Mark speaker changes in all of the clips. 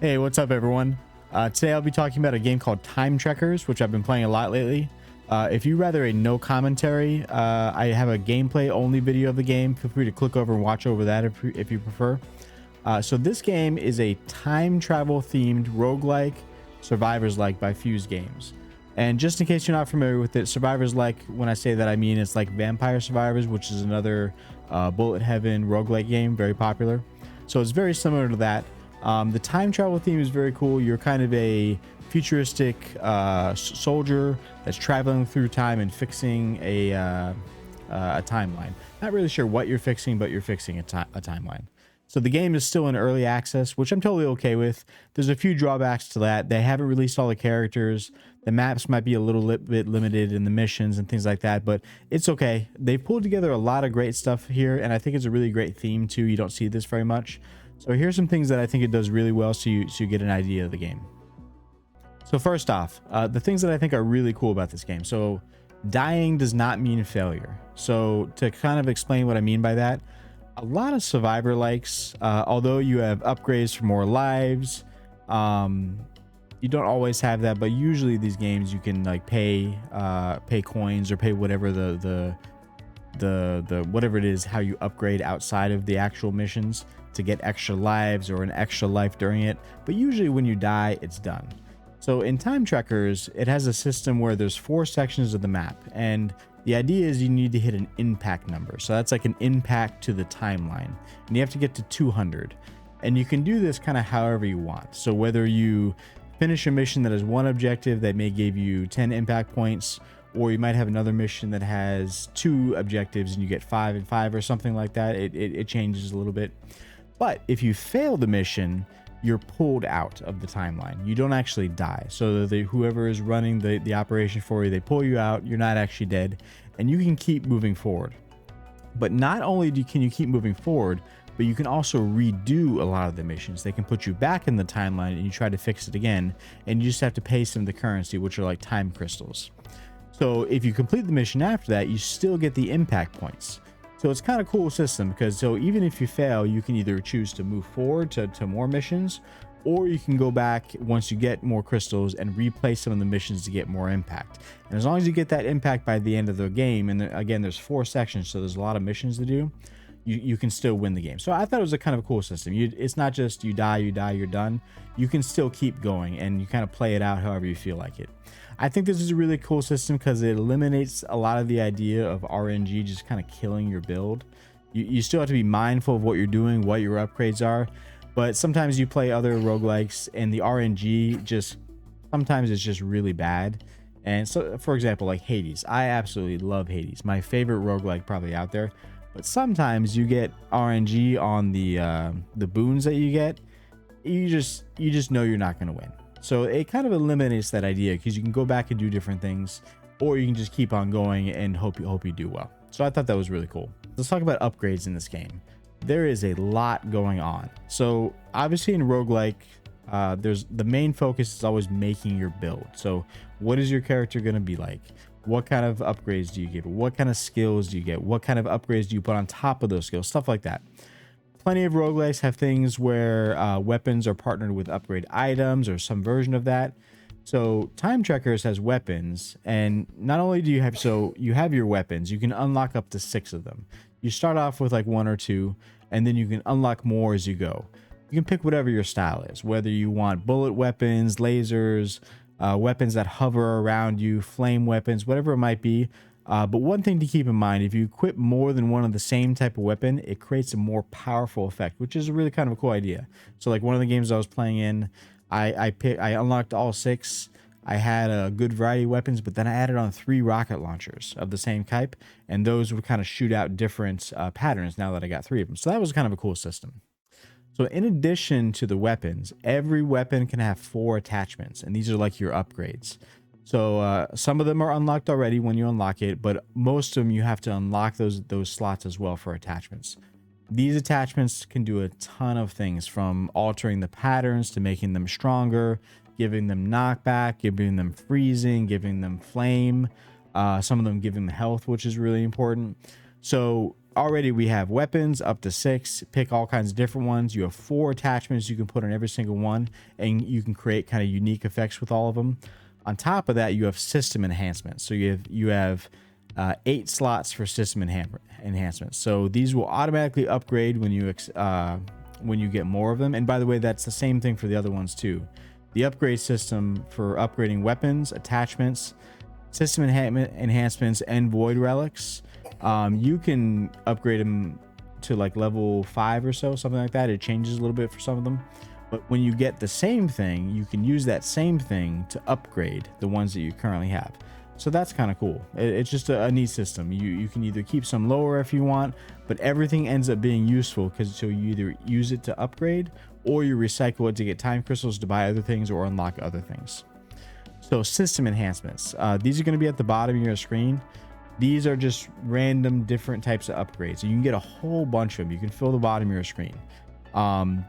Speaker 1: Hey, what's up, everyone? Today I'll be talking about a game called Time Trekkers, which I've been playing a lot lately. If you rather a no commentary, I have a gameplay only video of the game. Feel free to click over and watch over that if you prefer. So this game is a time travel themed roguelike, survivors like by Fuse Games. And just in case you're not familiar with it, survivors like, when I say that, I mean it's like Vampire Survivors, which is another bullet heaven roguelike game, very popular. So it's very similar to that. The time travel theme is very cool. You're kind of a futuristic soldier that's traveling through time and fixing a timeline. Not really sure what you're fixing, but you're fixing a timeline. So the game is still in early access, which I'm totally okay with. There's a few drawbacks to that. They haven't released all the characters. The maps might be a little bit limited in the missions and things like that, but it's okay. They've pulled together a lot of great stuff here, and I think it's a really great theme too. You don't see this very much. So here's some things that I think it does really well, so you get an idea of the game. So first off, the things that I think are really cool about this game. So dying does not mean failure. So to kind of explain what I mean by that, a lot of survivor likes, although you have upgrades for more lives, you don't always have that, but usually these games you can like pay coins or pay whatever the whatever it is, how you upgrade outside of the actual missions to get extra lives or an extra life during it. But usually when you die, it's done. So in Time Trekkers, it has a system where there's 4 sections of the map, and the idea is you need to hit an impact number. So that's like an impact to the timeline, and you have to get to 200. And you can do this kind of however you want. So whether you finish a mission that has one objective that may give you 10 impact points, or you might have another mission that has 2 objectives and you get 5 and 5 or something like that. It changes a little bit. But if you fail the mission, you're pulled out of the timeline. You don't actually die. So whoever is running the operation for you, they pull you out. You're not actually dead, and you can keep moving forward. But not only can you keep moving forward, but you can also redo a lot of the missions. They can put you back in the timeline and you try to fix it again, and you just have to pay some of the currency, which are like time crystals. So if you complete the mission after that, you still get the impact points. So it's kind of cool system, because even if you fail, you can either choose to move forward to more missions, or you can go back once you get more crystals and replay some of the missions to get more impact. And as long as you get that impact by the end of the game, and again, there's 4 sections, so there's a lot of missions to do, you can still win the game. So I thought it was a kind of a cool system. It's not just you die, you're done. You can still keep going, and you kind of play it out however you feel like it. I think this is a really cool system because it eliminates a lot of the idea of RNG just kind of killing your build. You still have to be mindful of what you're doing, what your upgrades are, but sometimes you play other roguelikes and the RNG sometimes it's just really bad. And so, for example, like Hades, I absolutely love Hades, my favorite roguelike probably out there. But sometimes you get RNG on the boons that you get. You just know you're not going to win. So it kind of eliminates that idea, because you can go back and do different things, or you can just keep on going and hope you do well. So I thought that was really cool. Let's talk about upgrades in this game. There is a lot going on. So obviously in roguelike, there's the main focus is always making your build. So what is your character going to be like? What kind of upgrades do you give? What kind of skills do you get? What kind of upgrades do you put on top of those skills? Stuff like that. Plenty of roguelikes have things where weapons are partnered with upgrade items or some version of that. So Time Trekkers has weapons, and not only do you have, so you have your weapons, you can unlock up to 6 of them. You start off with like 1 or 2, and then you can unlock more as you go. You can pick whatever your style is, whether you want bullet weapons, lasers, weapons that hover around you, flame weapons, whatever it might be. But one thing to keep in mind, if you equip more than one of the same type of weapon, it creates a more powerful effect, which is a really kind of a cool idea. So like one of the games I was playing in, I unlocked all 6. I had a good variety of weapons, but then I added on 3 rocket launchers of the same type, and those would kind of shoot out different patterns now that I got 3 of them. So that was kind of a cool system. So in addition to the weapons, every weapon can have 4 attachments, and these are like your upgrades. So some of them are unlocked already when you unlock it, but most of them you have to unlock those slots as well for attachments. These attachments can do a ton of things, from altering the patterns to making them stronger, giving them knockback, giving them freezing, giving them flame. Some of them giving them health, which is really important. So already we have weapons up to 6, pick all kinds of different ones. You have 4 attachments you can put on every single one, and you can create kind of unique effects with all of them. On top of that, you have system enhancements. So you have 8 slots for system enhancements. So these will automatically upgrade when you get more of them. And by the way, that's the same thing for the other ones too. The upgrade system for upgrading weapons, attachments, system enhancements, and void relics, you can upgrade them to like level 5 or so, something like that. It changes a little bit for some of them. But when you get the same thing, you can use that same thing to upgrade the ones that you currently have. So that's kind of cool. It's just a neat system. You can either keep some lower if you want, but everything ends up being useful because so you either use it to upgrade or you recycle it to get time crystals to buy other things or unlock other things. So system enhancements. These are going to be at the bottom of your screen. These are just random different types of upgrades. You can get a whole bunch of them. You can fill the bottom of your screen.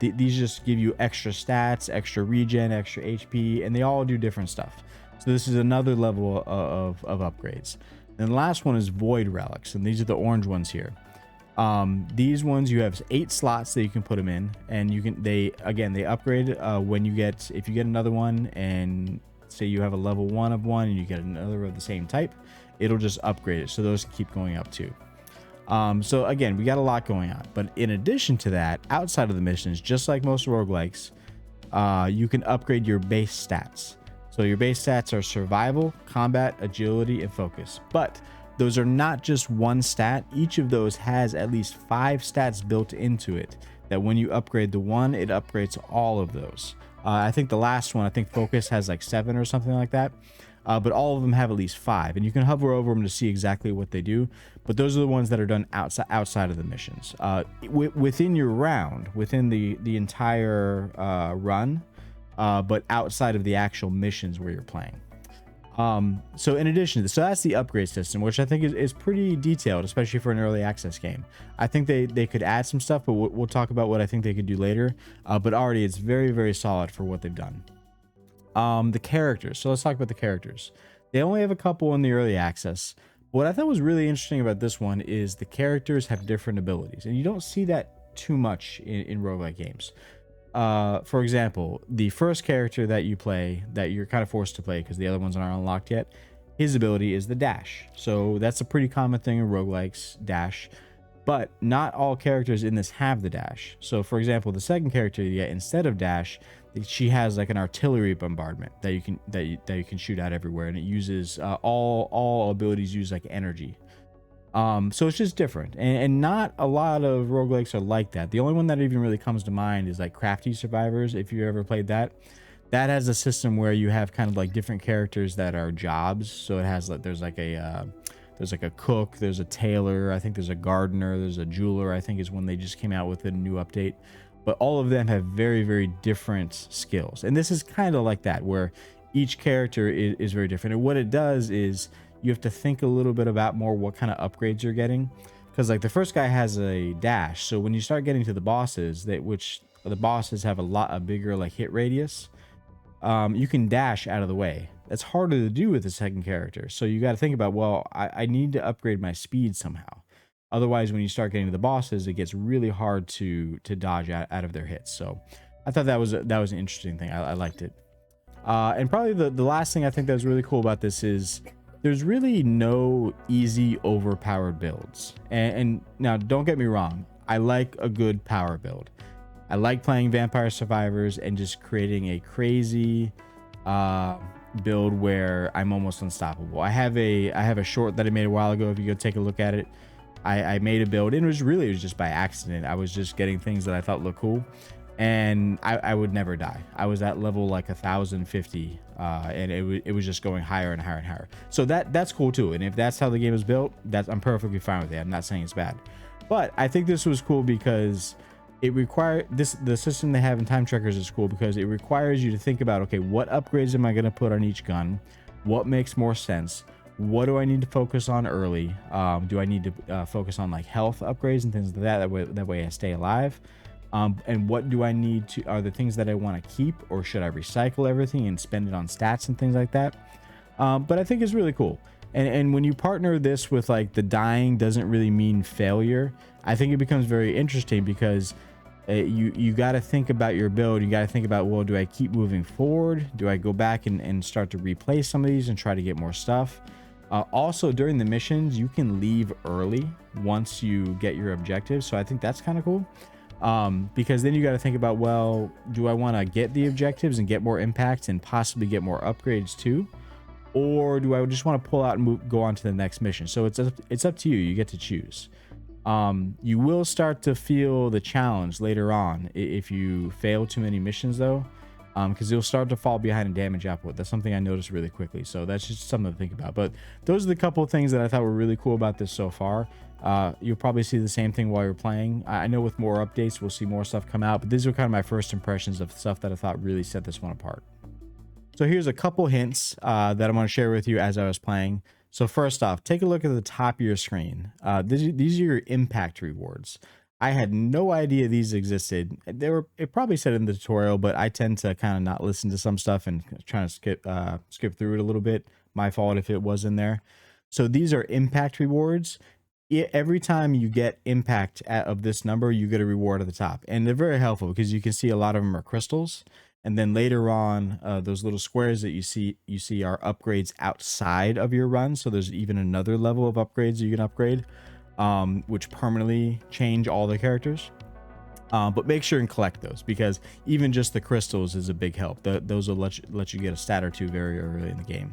Speaker 1: These just give you extra stats, extra regen, extra HP, and they all do different stuff. So this is another level of upgrades. And the last one is void relics, and these are the orange ones here. These ones you have 8 slots that you can put them in, and they upgrade if you get another one, and say you have a level 1 of one and you get another of the same type, it'll just upgrade it. So those keep going up too. So again, we got a lot going on, but in addition to that, outside of the missions, just like most roguelikes, you can upgrade your base stats. So your base stats are survival, combat, agility, and focus. But those are not just one stat. Each of those has at least 5 stats built into it that when you upgrade the one, it upgrades all of those. I think the last one, focus has like 7 or something like that. But all of them have at least 5, and you can hover over them to see exactly what they do. But those are the ones that are done outside of the missions. Within your round, within the entire run, but outside of the actual missions where you're playing. So in addition to this, so that's the upgrade system, which I think is pretty detailed, especially for an early access game. I think they could add some stuff, but we'll talk about what I think they could do later. But already it's very, very solid for what they've done. The characters. So let's talk about the characters. They only have a couple in the early access. What I thought was really interesting about this one is the characters have different abilities, and you don't see that too much in roguelike games. For example, the first character that you play, that you're kind of forced to play because the other ones aren't unlocked yet, his ability is the dash. So that's a pretty common thing in roguelikes, dash. But not all characters in this have the dash. So for example, the second character you get, instead of dash, she has like an artillery bombardment that you can shoot out everywhere, and it uses all abilities use like energy. So it's just different, and not a lot of roguelikes are like that. The only one that even really comes to mind is like Crafty Survivors. If you ever played that has a system where you have kind of like different characters that are jobs. So it has like there's like a cook, there's a tailor, I think there's a gardener, there's a jeweler, I think is when they just came out with a new update. But all of them have very, very different skills. And this is kind of like that, where each character is very different. And what it does is you have to think a little bit about more what kind of upgrades you're getting. Because like the first guy has a dash. So when you start getting to the bosses, which the bosses have a bigger like hit radius, you can dash out of the way. That's harder to do with the second character. So you got to think about, well, I need to upgrade my speed somehow. Otherwise, when you start getting to the bosses, it gets really hard to dodge out of their hits. So I thought that was an interesting thing. I liked it. And probably the last thing I think that was really cool about this is there's really no easy overpowered builds. And now don't get me wrong, I like a good power build. I like playing Vampire Survivors and just creating a crazy build where I'm almost unstoppable. I have a short that I made a while ago. If you go take a look at it, I made a build, and it was just by accident. I was just getting things that I thought looked cool, and I would never die. I was at level like 1050, and it was just going higher and higher and higher. So that's cool too. And if that's how the game is built, I'm perfectly fine with it. I'm not saying it's bad, but I think this was cool because the system they have in Time Trackers is cool because it requires you to think about, okay, what upgrades am I going to put on each gun? What makes more sense? What do I need to focus on early? Do I need to focus on like health upgrades and things like that? That way I stay alive. And what do I need to, are the things that I want to keep, or should I recycle everything and spend it on stats and things like that? But I think it's really cool. And when you partner this with like the dying doesn't really mean failure, I think it becomes very interesting because you got to think about your build. You got to think about, well, do I keep moving forward? Do I go back and start to replay some of these and try to get more stuff? Also, during the missions, you can leave early once you get your objectives. So I think that's kind of cool. Because then you got to think about, well, do I want to get the objectives and get more impact and possibly get more upgrades too? Or do I just want to pull out and go on to the next mission? So it's up to you. You get to choose. You will start to feel the challenge later on if you fail too many missions though, because you'll start to fall behind in damage output. That's something I noticed really quickly. So that's just something to think about. But those are the couple of things that I thought were really cool about this so far. You'll probably see the same thing while you're playing. I know with more updates, we'll see more stuff come out, but these are kind of my first impressions of stuff that I thought really set this one apart. So here's a couple hints that I'm going to share with you as I was playing. So first off, take a look at the top of your screen. These are your impact rewards. I had no idea these existed. It probably said in the tutorial, but I tend to kind of not listen to some stuff and try to skip through it a little bit. My fault if it was in there. So these are impact rewards. Every time you get impact of this number, you get a reward at the top, and they're very helpful because you can see a lot of them are crystals. And then later on, those little squares that you see are upgrades outside of your run. So there's even another level of upgrades you can upgrade, which permanently change all the characters. But make sure and collect those, because even just the crystals is a big help. Those will let you get a stat or two very early in the game.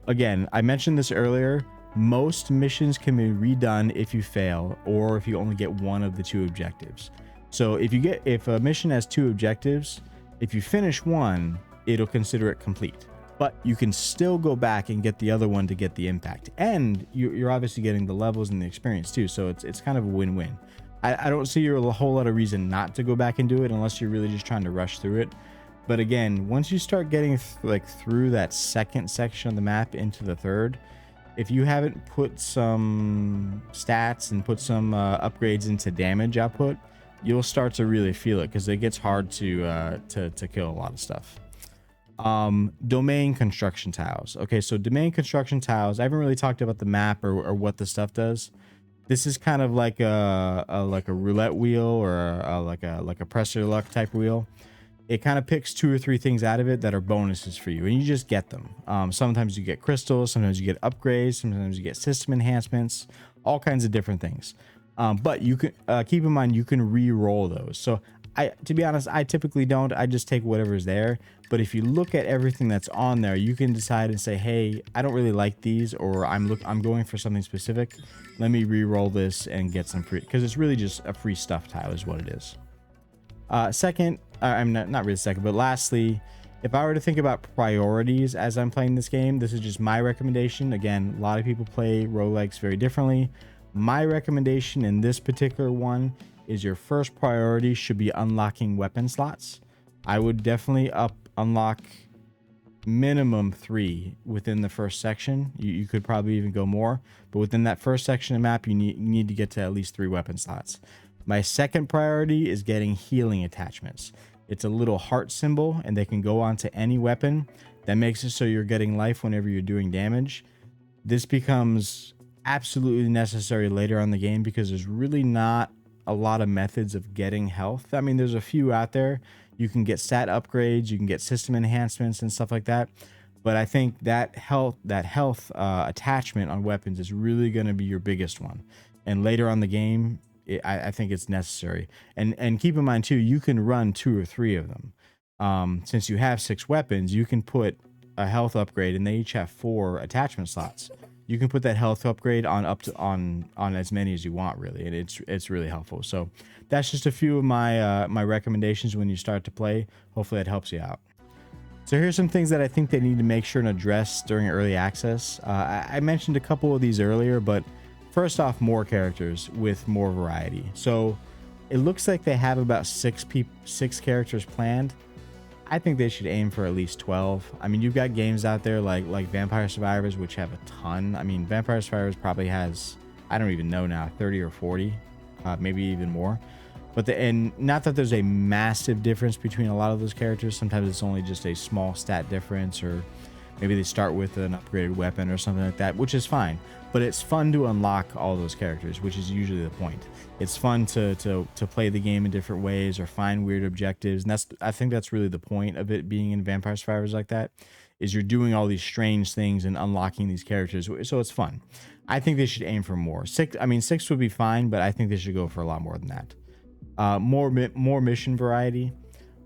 Speaker 1: Again, I mentioned this earlier. Most missions can be redone if you fail, or if you only get one of the two objectives. So if a mission has two objectives, if you finish one, it'll consider it complete. But you can still go back and get the other one to get the impact. And you're obviously getting the levels and the experience too. So it's kind of a win-win. I don't see a whole lot of reason not to go back and do it unless you're really just trying to rush through it. But again, once you start getting through that second section of the map into the third, if you haven't put some stats and put some upgrades into damage output, you'll start to really feel it, because it gets hard to kill a lot of stuff. Domain construction tiles. Okay, so domain construction tiles, I haven't really talked about the map or what the stuff does. This is kind of like a roulette wheel, or like a press your luck type wheel. It kind of picks 2 or 3 things out of it that are bonuses for you, and you just get them. Sometimes you get crystals, sometimes you get upgrades, sometimes you get system enhancements, all kinds of different things. But you can keep in mind, you can re-roll those. So to be honest, I typically don't. I just take whatever's there. But if you look at everything that's on there, you can decide and say, hey, I don't really like these, or I'm going for something specific. Let me re-roll this and get some free, because it's really just a free stuff tile is what it is. Second, I'm not really second, but lastly, if I were to think about priorities as I'm playing this game, this is just my recommendation. Again, a lot of people play roguelikes very differently. My recommendation in this particular one is your first priority should be unlocking weapon slots. I would definitely unlock minimum 3 within the first section. You could probably even go more, but within that first section of the map, you need to get to at least 3 weapon slots. My second priority is getting healing attachments. It's a little heart symbol, and they can go onto any weapon. That makes it so you're getting life whenever you're doing damage. This becomes absolutely necessary later on in the game, because there's really not a lot of methods of getting health. I mean, there's a few out there. You can get stat upgrades, you can get system enhancements and stuff like that. But I think that health attachment on weapons is really going to be your biggest one. And later on the game, I think it's necessary. And keep in mind too, you can run 2 or 3 of them. Since you have 6 weapons, you can put a health upgrade, and they each have 4 attachment slots. You can put that health upgrade on as many as you want, really, and it's really helpful. So that's just a few of my recommendations when you start to play. Hopefully that helps you out. So here's some things that I think they need to make sure and address during early access. I mentioned a couple of these earlier, but first off, more characters with more variety. So it looks like they have about 6 characters planned. I think they should aim for at least 12. I mean, you've got games out there like Vampire Survivors, which have a ton. I mean, Vampire Survivors probably has, I don't even know now, 30 or 40, maybe even more. But and not that there's a massive difference between a lot of those characters. Sometimes it's only just a small stat difference, Maybe they start with an upgraded weapon or something like that, which is fine. But it's fun to unlock all those characters, which is usually the point. It's fun to play the game in different ways or find weird objectives, and I think that's really the point of it being in Vampire Survivors like that. Is you're doing all these strange things and unlocking these characters, so it's fun. I think they should aim for more. Six would be fine, but I think they should go for a lot more than that. More mission variety.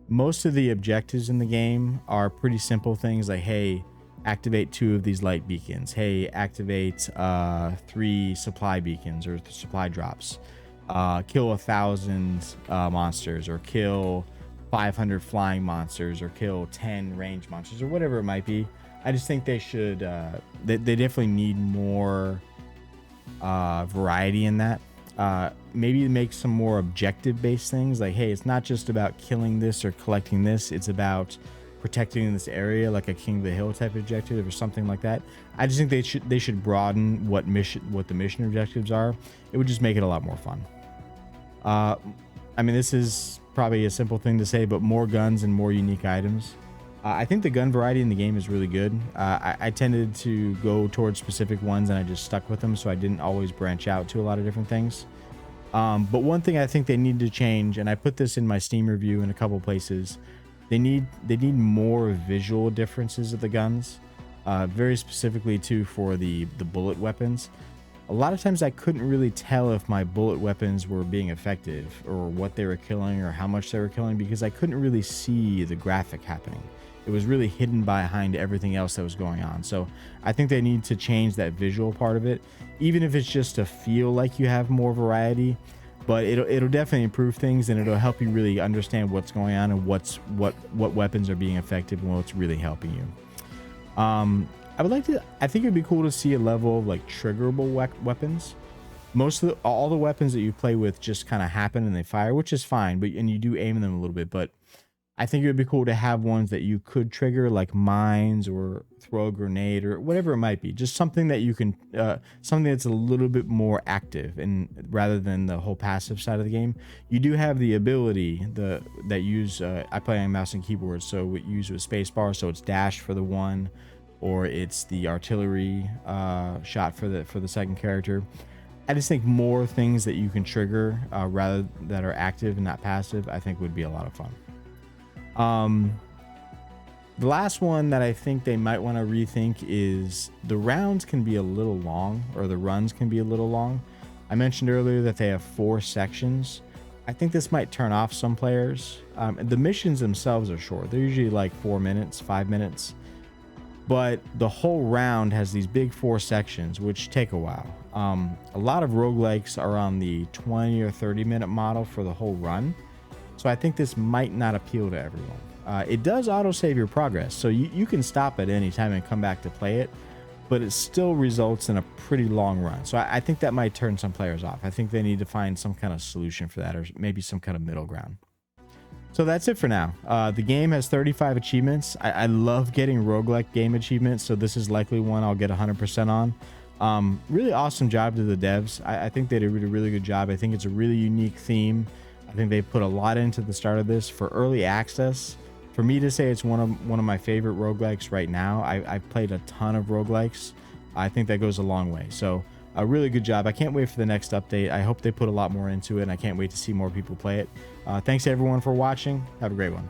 Speaker 1: Most of the objectives in the game are pretty simple things like, hey, activate 2 of these light beacons. Hey, activate 3 supply beacons or supply drops. Kill 1,000 monsters, or kill 500 flying monsters, or kill 10 range monsters, or whatever it might be. I just think they should they definitely need more variety in that. Maybe make some more objective based things like, hey, it's not just about killing this or collecting this, it's about protecting this area, like a King of the Hill type objective or something like that. I just think they should broaden what the mission objectives are. It would just make it a lot more fun. I mean, this is probably a simple thing to say, but more guns and more unique items. I think the gun variety in the game is really good. I tended to go towards specific ones and I just stuck with them, so I didn't always branch out to a lot of different things. But one thing I think they need to change, and I put this in my Steam review in a couple places, they need more visual differences of the guns, very specifically too for the bullet weapons. A lot of times I couldn't really tell if my bullet weapons were being effective or what they were killing or how much they were killing, because I couldn't really see the graphic happening. It was really hidden behind everything else that was going on. So I think they need to change that visual part of it, even if it's just to feel like you have more variety. But it'll definitely improve things, and it'll help you really understand what's going on and what weapons are being effective and what's really helping you. I think it'd be cool to see a level of like triggerable weapons. All the weapons that you play with just kind of happen and they fire, which is fine, and you do aim them a little bit, but I think it would be cool to have ones that you could trigger, like mines or throw a grenade or whatever it might be. Just something that you can, something that's a little bit more active, and rather than the whole passive side of the game. You do have the ability that use. I play on mouse and keyboard, so we use with spacebar. So it's dash for the one, or it's the artillery shot for the second character. I just think more things that you can trigger rather that are active and not passive, I think would be a lot of fun. The last one that I think they might want to rethink is the rounds can be a little long, or the runs can be a little long. I mentioned earlier that they have 4 sections. I think this might turn off some players. The missions themselves are short. They're usually like 4 minutes, 5 minutes. But the whole round has these big 4 sections, which take a while. A lot of roguelikes are on the 20 or 30 minute model for the whole run. So I think this might not appeal to everyone. It does autosave your progress, so you can stop at any time and come back to play it, but it still results in a pretty long run. So I think that might turn some players off. I think they need to find some kind of solution for that, or maybe some kind of middle ground. So that's it for now. The game has 35 achievements. I love getting roguelike game achievements, so this is likely one I'll get 100% on. Really awesome job to the devs. I think they did a really good job. I think it's a really unique theme. I think they put a lot into the start of this for early access. For me to say it's one of my favorite roguelikes right now, I've played a ton of roguelikes. I think that goes a long way. So a really good job. I can't wait for the next update. I hope they put a lot more into it, and I can't wait to see more people play it. Thanks everyone for watching. Have a great one.